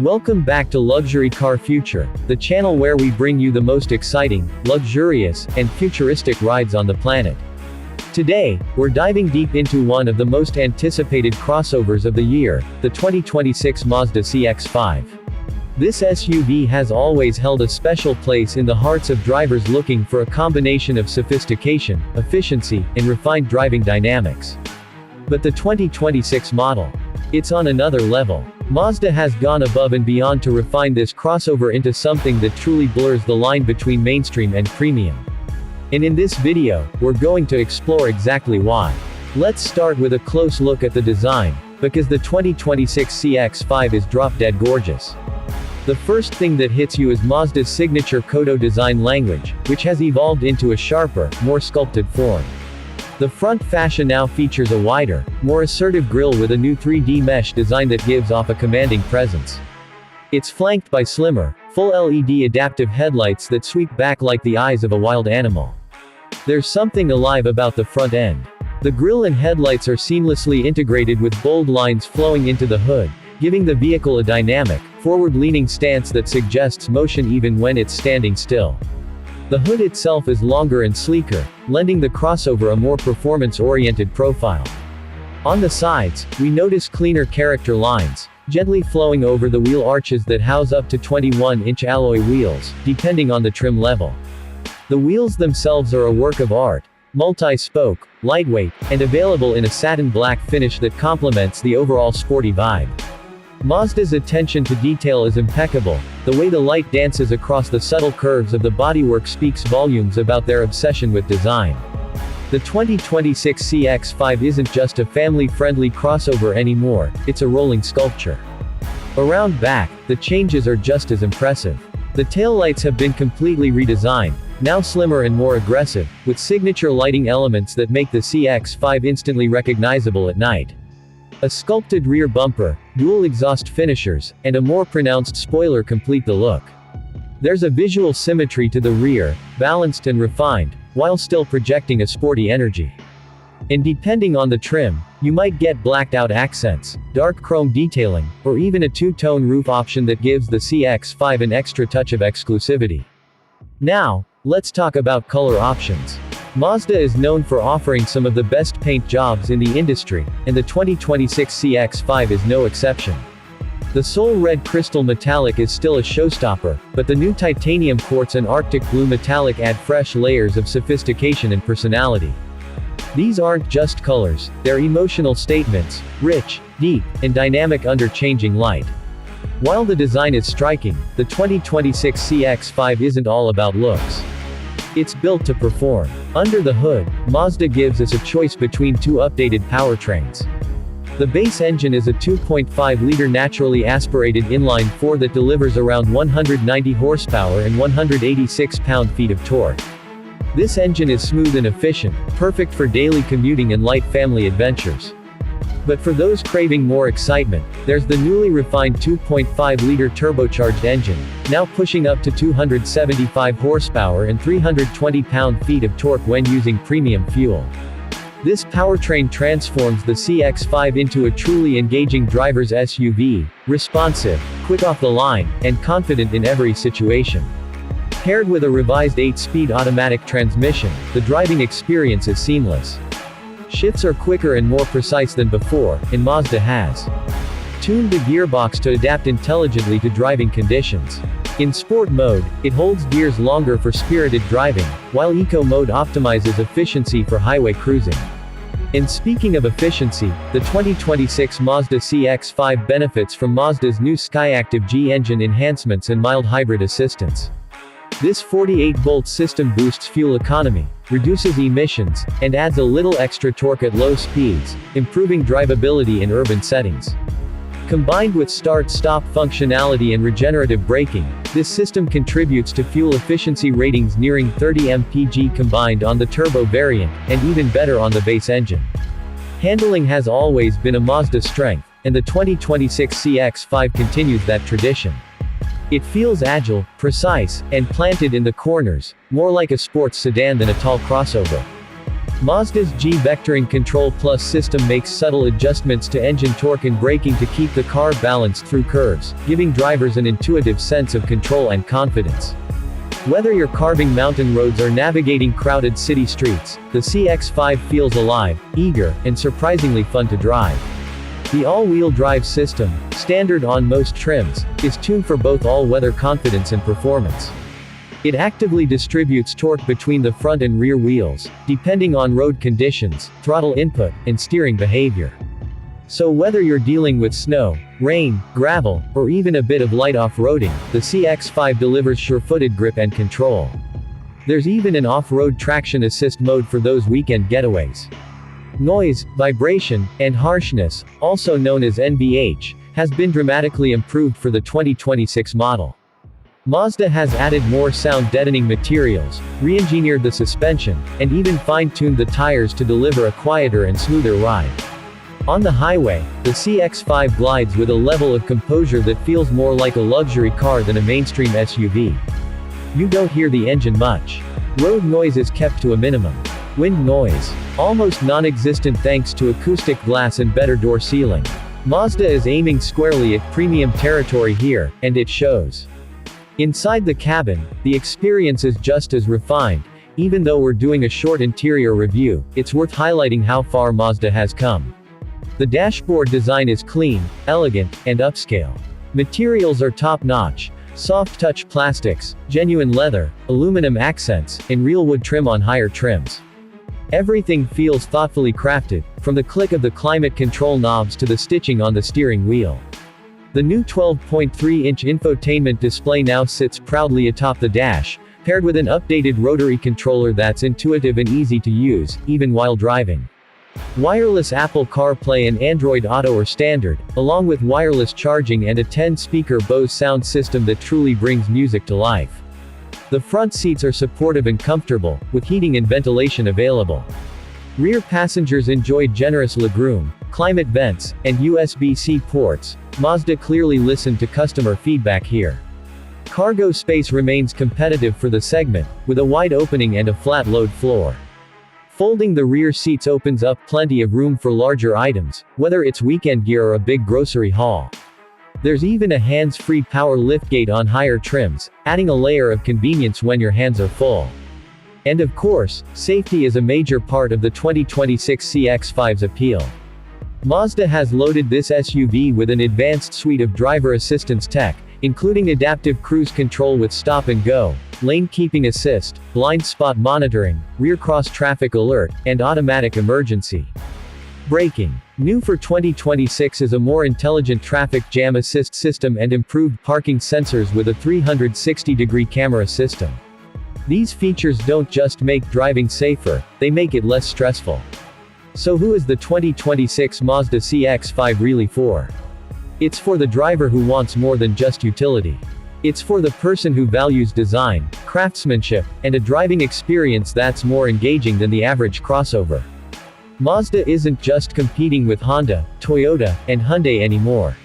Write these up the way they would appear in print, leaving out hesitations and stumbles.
Welcome back to Luxury Car Future, the channel where we bring you the most exciting, luxurious, and futuristic rides on the planet. Today, we're diving deep into one of the most anticipated crossovers of the year, the 2026 Mazda CX-5. This SUV has always held a special place in the hearts of drivers looking for a combination of sophistication, efficiency, and refined driving dynamics. But the 2026 model, it's on another level. Mazda has gone above and beyond to refine this crossover into something that truly blurs the line between mainstream and premium. And in this video, we're going to explore exactly why. Let's start with a close look at the design, because the 2026 CX-5 is drop-dead gorgeous. The first thing that hits you is Mazda's signature Kodo design language, which has evolved into a sharper, more sculpted form. The front fascia now features a wider, more assertive grille with a new 3D mesh design that gives off a commanding presence. It's flanked by slimmer, full LED adaptive headlights that sweep back like the eyes of a wild animal. There's something alive about the front end. The grille and headlights are seamlessly integrated with bold lines flowing into the hood, giving the vehicle a dynamic, forward-leaning stance that suggests motion even when it's standing still. The hood itself is longer and sleeker, lending the crossover a more performance-oriented profile. On the sides, we notice cleaner character lines, gently flowing over the wheel arches that house up to 21-inch alloy wheels, depending on the trim level. The wheels themselves are a work of art, multi-spoke, lightweight, and available in a satin black finish that complements the overall sporty vibe. Mazda's attention to detail is impeccable. The way the light dances across the subtle curves of the bodywork speaks volumes about their obsession with design. The 2026 CX-5 isn't just a family-friendly crossover anymore, it's a rolling sculpture. Around back, the changes are just as impressive. The taillights have been completely redesigned, now slimmer and more aggressive, with signature lighting elements that make the CX-5 instantly recognizable at night. A sculpted rear bumper, dual exhaust finishers, and a more pronounced spoiler complete the look. There's a visual symmetry to the rear, balanced and refined, while still projecting a sporty energy. And depending on the trim, you might get blacked-out accents, dark chrome detailing, or even a two-tone roof option that gives the CX-5 an extra touch of exclusivity. Now, let's talk about color options. Mazda is known for offering some of the best paint jobs in the industry, and the 2026 CX-5 is no exception. The Soul Red Crystal Metallic is still a showstopper, but the new Titanium Quartz and Arctic Blue Metallic add fresh layers of sophistication and personality. These aren't just colors, they're emotional statements, rich, deep, and dynamic under changing light. While the design is striking, the 2026 CX-5 isn't all about looks. It's built to perform. Under the hood, Mazda gives us a choice between two updated powertrains. The base engine is a 2.5-liter naturally aspirated inline-4 that delivers around 190 horsepower and 186 pound-feet of torque. This engine is smooth and efficient, perfect for daily commuting and light family adventures. But for those craving more excitement, there's the newly refined 2.5-liter turbocharged engine, now pushing up to 275 horsepower and 320 pound-feet of torque when using premium fuel. This powertrain transforms the CX-5 into a truly engaging driver's SUV, responsive, quick off the line, and confident in every situation. Paired with a revised 8-speed automatic transmission, the driving experience is seamless. Shifts are quicker and more precise than before, and Mazda has tuned the gearbox to adapt intelligently to driving conditions. In Sport mode, it holds gears longer for spirited driving, while Eco mode optimizes efficiency for highway cruising. And speaking of efficiency, the 2026 Mazda CX-5 benefits from Mazda's new SkyActiv G engine enhancements and mild hybrid assistance. This 48-volt system boosts fuel economy, reduces emissions, and adds a little extra torque at low speeds, improving drivability in urban settings. Combined with start-stop functionality and regenerative braking, this system contributes to fuel efficiency ratings nearing 30 mpg combined on the turbo variant, and even better on the base engine. Handling has always been a Mazda strength, and the 2026 CX-5 continues that tradition. It feels agile, precise, and planted in the corners, more like a sports sedan than a tall crossover. Mazda's G-Vectoring Control Plus system makes subtle adjustments to engine torque and braking to keep the car balanced through curves, giving drivers an intuitive sense of control and confidence. Whether you're carving mountain roads or navigating crowded city streets, the CX-5 feels alive, eager, and surprisingly fun to drive. The all-wheel drive system, standard on most trims, is tuned for both all-weather confidence and performance. It actively distributes torque between the front and rear wheels, depending on road conditions, throttle input, and steering behavior. So whether you're dealing with snow, rain, gravel, or even a bit of light off-roading, the CX-5 delivers sure-footed grip and control. There's even an off-road traction assist mode for those weekend getaways. Noise, vibration, and harshness, also known as NVH, has been dramatically improved for the 2026 model. Mazda has added more sound-deadening materials, re-engineered the suspension, and even fine-tuned the tires to deliver a quieter and smoother ride. On the highway, the CX-5 glides with a level of composure that feels more like a luxury car than a mainstream SUV. You don't hear the engine much. Road noise is kept to a minimum. Wind noise, almost non-existent thanks to acoustic glass and better door sealing. Mazda is aiming squarely at premium territory here, and it shows. Inside the cabin, the experience is just as refined. Even though we're doing a short interior review, it's worth highlighting how far Mazda has come. The dashboard design is clean, elegant, and upscale. Materials are top-notch: soft-touch plastics, genuine leather, aluminum accents, and real wood trim on higher trims. Everything feels thoughtfully crafted, from the click of the climate control knobs to the stitching on the steering wheel. The new 12.3-inch infotainment display now sits proudly atop the dash, paired with an updated rotary controller that's intuitive and easy to use, even while driving. Wireless Apple CarPlay and Android Auto are standard, along with wireless charging and a 10-speaker Bose sound system that truly brings music to life. The front seats are supportive and comfortable, with heating and ventilation available. Rear passengers enjoy generous legroom, climate vents, and USB-C ports. Mazda clearly listened to customer feedback here. Cargo space remains competitive for the segment, with a wide opening and a flat load floor. Folding the rear seats opens up plenty of room for larger items, whether it's weekend gear or a big grocery haul. There's even a hands-free power liftgate on higher trims, adding a layer of convenience when your hands are full. And of course, safety is a major part of the 2026 CX-5's appeal. Mazda has loaded this SUV with an advanced suite of driver assistance tech, including adaptive cruise control with stop and go, lane keeping assist, blind spot monitoring, rear cross traffic alert, and automatic emergency braking. New for 2026 is a more intelligent traffic jam assist system and improved parking sensors with a 360-degree camera system. These features don't just make driving safer, they make it less stressful. So who is the 2026 Mazda CX-5 really for? It's for the driver who wants more than just utility. It's for the person who values design, craftsmanship, and a driving experience that's more engaging than the average crossover. Mazda isn't just competing with Honda, Toyota, and Hyundai anymore.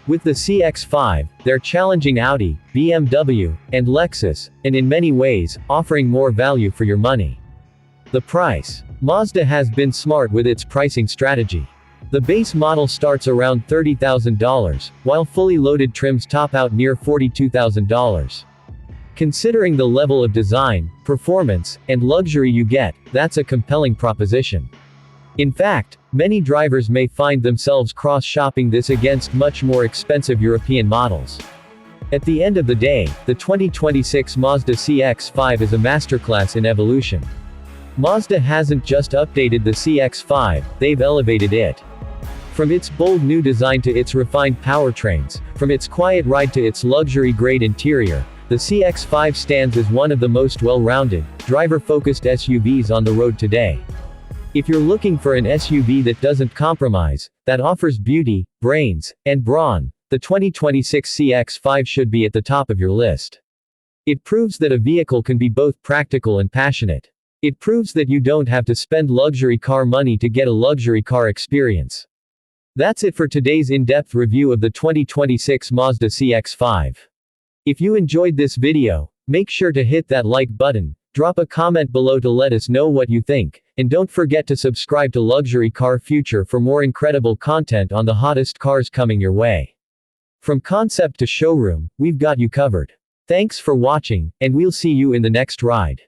With the CX-5, they're challenging Audi, BMW, and Lexus, and in many ways, offering more value for your money. The price. Mazda has been smart with its pricing strategy. The base model starts around $30,000, while fully loaded trims top out near $42,000. Considering the level of design, performance, and luxury you get, that's a compelling proposition. In fact, many drivers may find themselves cross-shopping this against much more expensive European models. At the end of the day, the 2026 Mazda CX-5 is a masterclass in evolution. Mazda hasn't just updated the CX-5, they've elevated it. From its bold new design to its refined powertrains, from its quiet ride to its luxury-grade interior, the CX-5 stands as one of the most well-rounded, driver-focused SUVs on the road today. If you're looking for an SUV that doesn't compromise, that offers beauty, brains, and brawn, the 2026 CX-5 should be at the top of your list. It proves that a vehicle can be both practical and passionate. It proves that you don't have to spend luxury car money to get a luxury car experience. That's it for today's in-depth review of the 2026 Mazda CX-5. If you enjoyed this video, make sure to hit that like button, Drop a comment below to let us know what you think, and don't forget to subscribe to Luxury Car Future for more incredible content on the hottest cars coming your way. From concept to showroom, we've got you covered. Thanks for watching, and we'll see you in the next ride.